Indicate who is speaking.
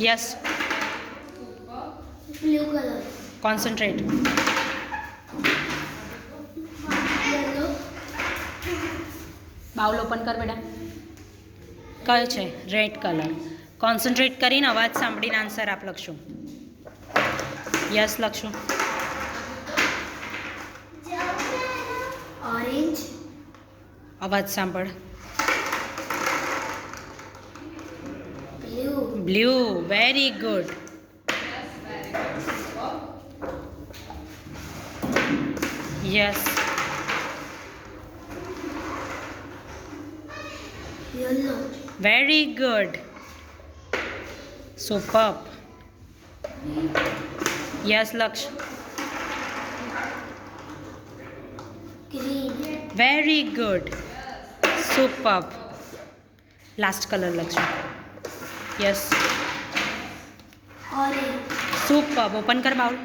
Speaker 1: yes
Speaker 2: blue colour
Speaker 1: concentrate
Speaker 2: yellow
Speaker 1: bowl open कर बेटा कयो छे रेड कलर कॉन्सन्ट्रेट करीने अवाज सांभळीने आंसर आप लखशो यस लखशो
Speaker 2: ऑरेंज
Speaker 1: अवाज सांभळ
Speaker 2: blue
Speaker 1: blue very good yes
Speaker 2: yellow
Speaker 1: very good superb yes Laksh
Speaker 2: green
Speaker 1: very good superb last colour Laksh yes
Speaker 2: orange
Speaker 1: superb open कर बाउल